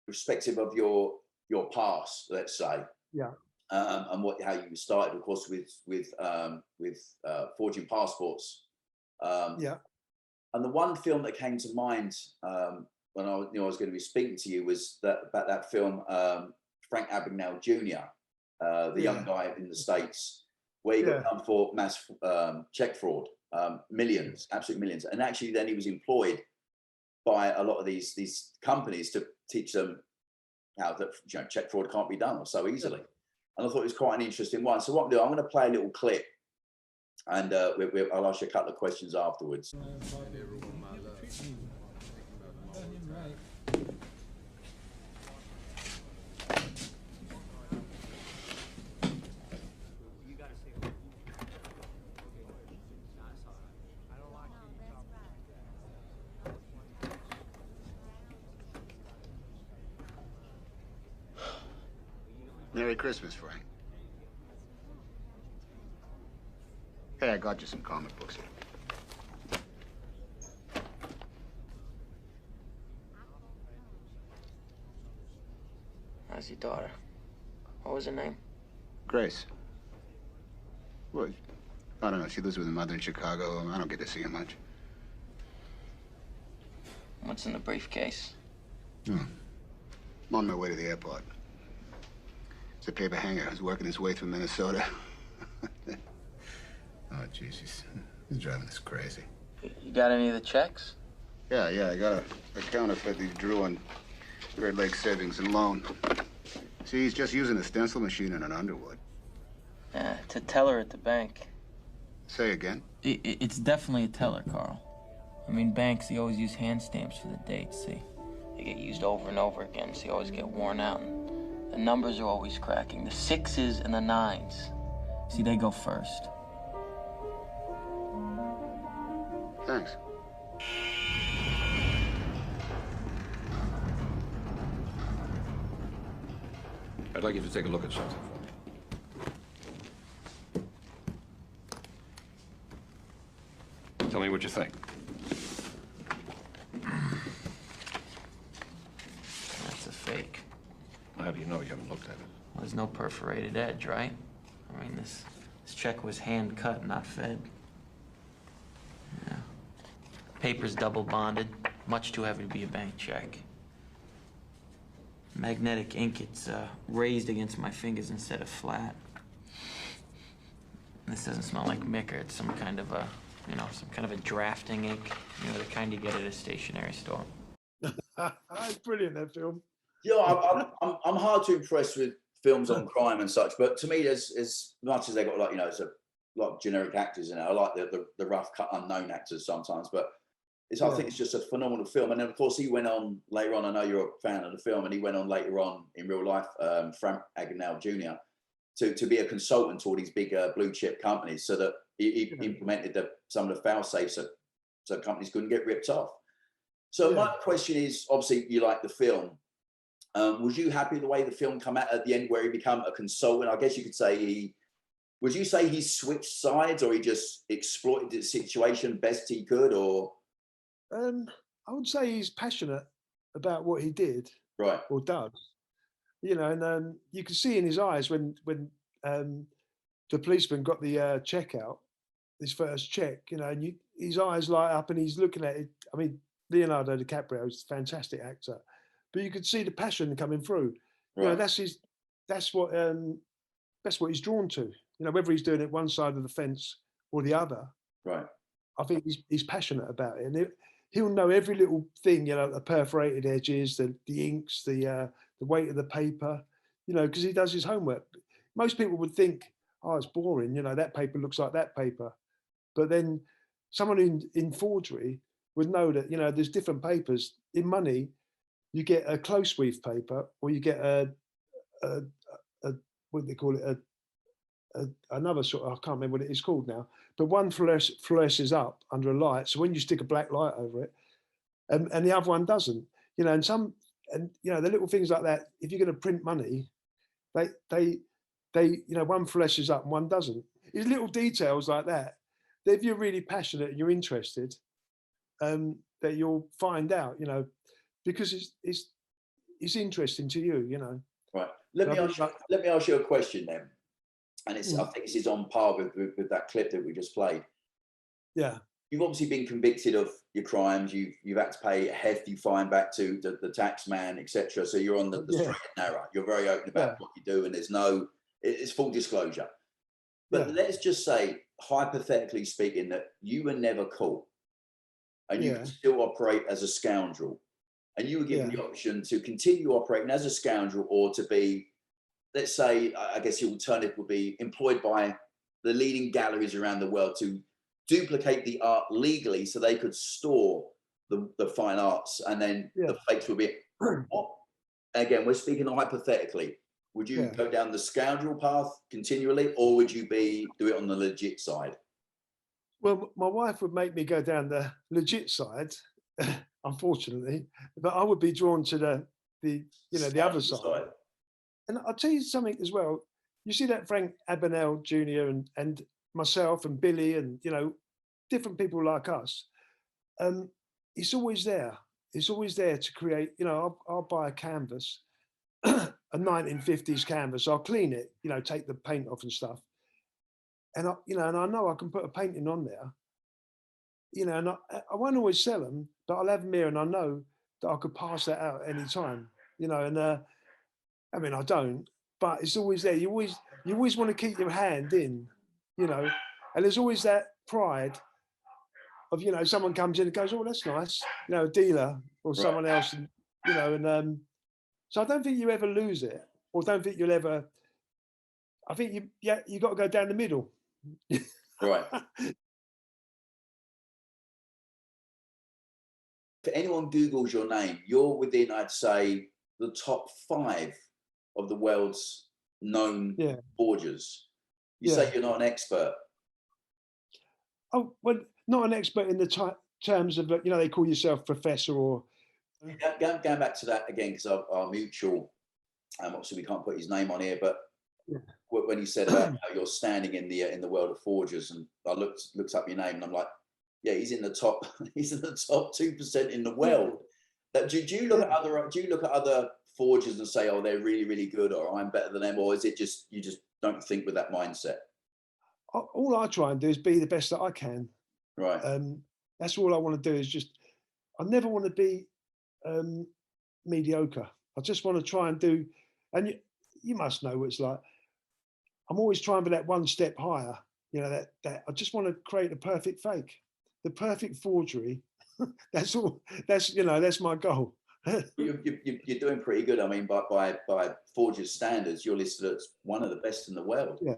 irrespective of your past, let's say, Yeah. and how you started, of course, with forging passports. Yeah. And the one film that came to mind when I was going to be speaking to you was about that film, Frank Abagnale Jr., the young guy in the States, where he got done for mass check fraud, millions, absolute millions. And actually then he was employed by a lot of these companies to teach them how that check fraud can't be done so easily. And I thought it was quite an interesting one. So what I'm doing, I'm going to play a little clip, and I'll ask you a couple of questions afterwards. Merry Christmas, Frank. Hey, I got you some comic books here. How's your daughter? What was her name? Grace. What? I don't know. She lives with her mother in Chicago. I don't get to see her much. What's in the briefcase? I'm on my way to the airport. It's a paper hanger who's working his way through Minnesota. Oh, jeez, he's driving us crazy. You got any of the checks? Yeah, I got a counterfeit he drew on Great Lakes Savings and Loan. See, he's just using a stencil machine and an Underwood. Yeah, it's a teller at the bank. Say again? It's definitely a teller, Carl. I mean, banks, they always use hand stamps for the dates, see? They get used over and over again, so you always get worn out. And the numbers are always cracking. The 6s and the 9s. See, they go first. Thanks. I'd like you to take a look at something for me. Tell me what you think. That's a fake. How do you know? You haven't looked at it. Well, there's no perforated edge, right? I mean, this check was hand cut, not fed. Yeah. Paper's double bonded, much too heavy to be a bank check. Magnetic ink, it's raised against my fingers instead of flat. This doesn't smell like Micker. It's some kind of a, some kind of a drafting ink, the kind you get at a stationery store. It's brilliant, that film. Yeah, I'm hard to impress with films on crime and such, but to me, there's as much as they got it's a lot of generic actors in it. I like the rough cut unknown actors sometimes, but I think it's just a phenomenal film. And then of course he went on later on. I know you're a fan of the film, and he went on later on in real life, Frank Abagnale Jr. to be a consultant to all these big blue chip companies, so that he implemented some of the fail safes so companies couldn't get ripped off. So my question is, obviously you like the film. Was you happy the way the film came out at the end, where he became a consultant? I guess you could say would you say he switched sides, or he just exploited the situation best he could, or? I would say he's passionate about what he did, right, or does. And you can see in his eyes when the policeman got the check out, his first check, and his eyes light up, and he's looking at it. I mean, Leonardo DiCaprio is a fantastic actor, but you could see the passion coming through. Right. That's what he's drawn to. Whether he's doing it one side of the fence or the other. Right. I think he's passionate about it, and he'll know every little thing. The perforated edges, the inks, the weight of the paper. Because he does his homework. Most people would think, oh, it's boring. That paper looks like that paper, but then someone in forgery would know that there's different papers. In money, you get a close weave paper, or you get a what do they call it? Another sort of, I can't remember what it is called now, but one fluoresces up under a light. So when you stick a black light over it, and the other one doesn't, and the little things like that, if you're going to print money, they one fluoresces up and one doesn't. It's little details like that if you're really passionate and you're interested, that you'll find out, because it's interesting to you, you know. Right. So I think like, Let me ask you a question then. And it's I mm, think this is on par with that clip that we just played. yeah, You've obviously been convicted of your crimes. You've had to pay a hefty fine back to the tax man, etc. So you're on the yeah, straight and narrow. You're very open about yeah, what you do, and there's no it's full disclosure. But yeah, let's just say, hypothetically speaking, that you were never caught and you could yeah, still operate as a scoundrel, and you were given yeah, the option to continue operating as a scoundrel or to be, let's say, I guess the alternative would be employed by the leading galleries around the world to duplicate the art legally so they could store the fine arts, and then yeah, the fakes would be what? Again, we're speaking hypothetically. Would you yeah. go down the scoundrel path continually, or would you do it on the legit side? Well, my wife would make me go down the legit side, unfortunately, but I would be drawn to the you know, the other Scoundrel side. side. And I'll tell you something as well. You see that Frank Abagnale Jr. and myself and Billy and, you know, different people like us. It's always there. It's always there to create. You know, I'll buy a canvas, a 1950s canvas. I'll clean it. You know, take the paint off and stuff. And I know I can put a painting on there. You know, and I won't always sell them, but I'll have them here, and I know that I could pass that out any time. You know, and I mean, I don't, but it's always there. You always want to keep your hand in, you know, and there's always that pride of, you know, someone comes in and goes, oh, that's nice, you know, a dealer or Right. someone else, and, you know, and so I don't think you ever lose it, or don't think you'll ever. I think you got to go down the middle. Right. If anyone Googles your name, you're within, I'd say, the top 5 of the world's known Yeah, forgers. You say yeah. you're not an expert. Oh, well, not an expert in the terms of, you know, they call yourself professor or. Going back to that again, because our mutual, obviously we can't put his name on here, but Yeah. when he said about how you're standing in the world of forgers, and I looked up your name, and I'm like, yeah, he's in the top he's in the top 2% in the world. That do you look at other forgers and say, oh, they're really, really good, or I'm better than them, or is it just you just don't think with that mindset? All I try and do is be the best that I can. Right. That's all I want to do is just. I never want to be mediocre. I just want to try and do, and you must know what it's like. I'm always trying for that one step higher. You know, that I just want to create the perfect fake, the perfect forgery. That's all. That's my goal. You're doing pretty good. I mean, by forgers standards, you're listed as one of the best in the world. Yeah.